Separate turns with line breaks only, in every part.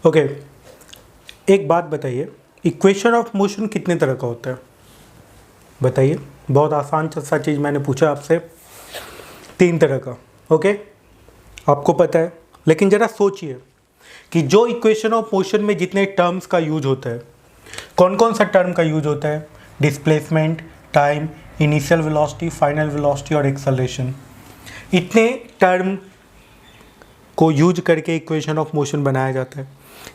Okay, एक बात बताइए, इक्वेशन ऑफ मोशन कितने तरह का होता है बताइए। बहुत आसान सा चीज़ मैंने पूछा आपसे, 3 तरह का। ओके, आपको पता है, लेकिन ज़रा सोचिए कि जो इक्वेशन ऑफ मोशन में जितने टर्म्स का यूज होता है, कौन कौन सा टर्म का यूज होता है? Displacement, time, initial velocity, final velocity और एक्सेलरेशन। इतने टर्म को यूज करके इक्वेशन ऑफ मोशन बनाया जाता है।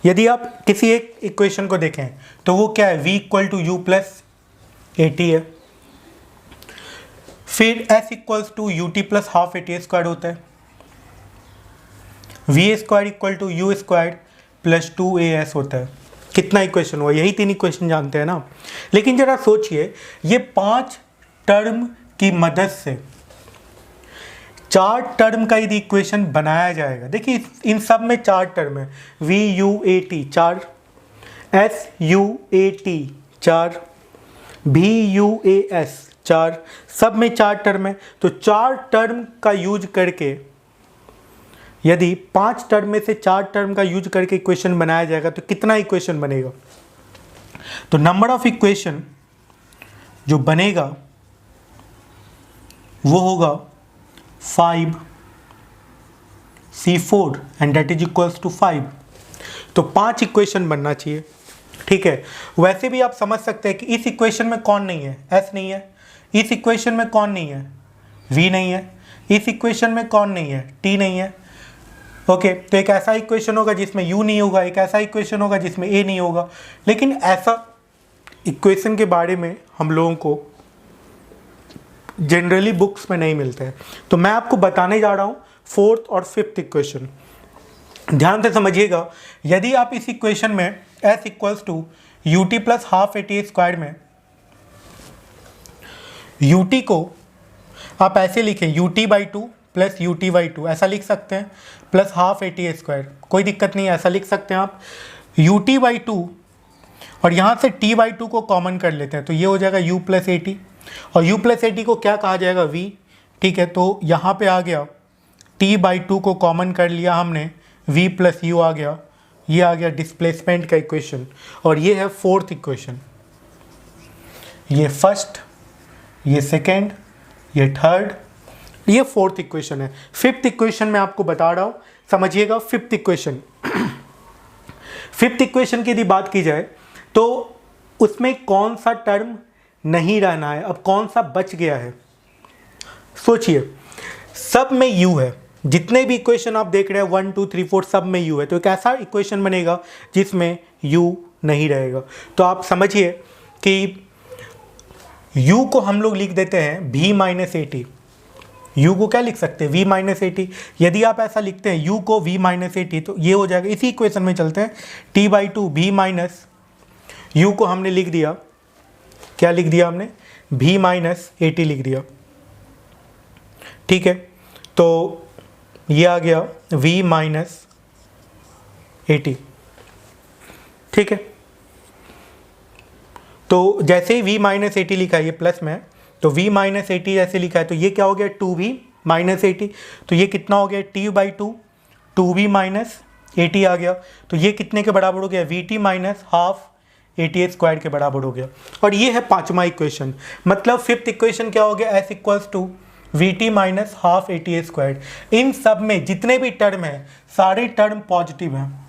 यदि आप किसी एक इक्वेशन को देखें तो वो क्या है? v equal to U plus A T है। फिर s equals to U T plus half A T square होता है। V square equal to U square plus 2as होता है। कितना इक्वेशन हुआ? यही 3 इक्वेशन जानते हैं ना। लेकिन जरा सोचिए, ये 5 टर्म की मदद से 4 टर्म का यदि इक्वेशन बनाया जाएगा, देखिए इन सब में 4 टर्म है, V U A T 4, S U A T 4, भी यू ए एस 4, सब में 4 टर्म है। तो 4 टर्म का यूज करके, यदि 5 टर्म में से 4 टर्म का यूज करके इक्वेशन बनाया जाएगा तो कितना इक्वेशन बनेगा? तो नंबर ऑफ इक्वेशन जो बनेगा वो होगा 5c4 and that is equals to 5। तो 5 इक्वेशन बनना चाहिए, ठीक है। वैसे भी आप समझ सकते हैं कि इस इक्वेशन में कौन नहीं है? s नहीं है। इस इक्वेशन में कौन नहीं है? v नहीं है। इस इक्वेशन में कौन नहीं है? t नहीं है। ओके, तो एक ऐसा इक्वेशन होगा जिसमें u नहीं होगा, एक ऐसा इक्वेशन होगा जिसमें a नहीं होगा। लेकिन ऐसा इक्वेशन के बारे में हम लोगों को जनरली बुक्स में नहीं मिलता है। तो मैं आपको बताने जा रहा हूँ 4th और 5th इक्वेशन। ध्यान से समझिएगा, यदि आप इस इक्वेशन में s equals to U T plus half A T square में यू टी को आप ऐसे लिखें, U T by 2 plus U T by 2 ऐसा लिख सकते हैं, plus half A T square, कोई दिक्कत नहीं है, ऐसा लिख सकते हैं आप। यू टी बाई 2 और यहाँ से t बाई 2 को कॉमन कर लेते हैं तो ये हो जाएगा u प्लस ए टी, और u प्लस ए टी को क्या कहा जाएगा? v, ठीक है। तो यहाँ पे आ गया t बाई 2 को कॉमन कर लिया हमने, v प्लस यू आ गया, ये आ गया डिस्प्लेसमेंट का इक्वेशन। और ये है 4th इक्वेशन, ये 1st, ये 2nd, ये 3rd, ये 4th इक्वेशन है। 5th इक्वेशन मैं आपको बता रहा हूँ, समझिएगा। 5th इक्वेशन 5th इक्वेशन की यदि बात की जाए तो उसमें कौन सा टर्म नहीं रहना है? अब कौन सा बच गया है? सोचिए, सब में u है, जितने भी इक्वेशन आप देख रहे हैं 1 2 3 4 सब में u है। तो एक ऐसा इक्वेशन बनेगा जिसमें u नहीं रहेगा। तो आप समझिए कि u को हम लोग लिख देते हैं v minus a T. u को क्या लिख सकते हैं? v minus a T. यदि आप ऐसा लिखते हैं u को v माइनस ए टी तो ये हो जाएगा, इसी इक्वेशन में चलते हैं, t by 2 v minus u को हमने लिख दिया, क्या लिख दिया हमने? v माइनस ए टी लिख दिया, ठीक है। तो ये आ गया v माइनस ए टी, ठीक है। तो जैसे ही v माइनस ए टी लिखा है, ये प्लस में है, तो v माइनस ए टी जैसे लिखा है तो ये क्या हो गया? 2v minus a T. तो ये कितना हो गया? t by 2, 2v minus a t आ गया। तो ये कितने के बराबर हो गया? vt minus half A T square के बराबर हो गया। और ये है 5वां इक्वेशन। मतलब 5th इक्वेशन क्या हो गया? s equals to v t minus half A T square. इन सब में जितने भी टर्म है सारे टर्म पॉजिटिव हैं,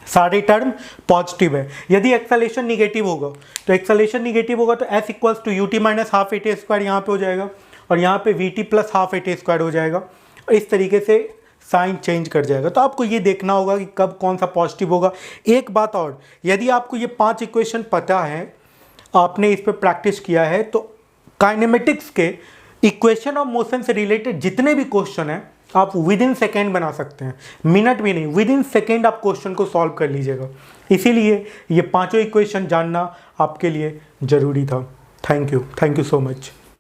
सारे टर्म पॉजिटिव है। यदि एक्सेलेरेशन निगेटिव होगा तो एक्सेलेरेशन निगेटिव होगा तो s equals to U T minus half A T square यहाँ पे हो जाएगा, और यहाँ पे V T plus half A T square हो जाएगा। इस तरीके से साइन चेंज कर जाएगा। तो आपको ये देखना होगा कि कब कौन सा पॉजिटिव होगा। एक बात और, यदि आपको ये 5 इक्वेशन पता है, आपने इस पर प्रैक्टिस किया है, तो काइनेमेटिक्स के इक्वेशन ऑफ मोशन से रिलेटेड जितने भी क्वेश्चन हैं आप विद इन सेकेंड बना सकते हैं, मिनट भी नहीं, विद इन सेकेंड आप क्वेश्चन को सॉल्व कर लीजिएगा। इसीलिए ये 5 इक्वेशन जानना आपके लिए ज़रूरी था। Thank you so much.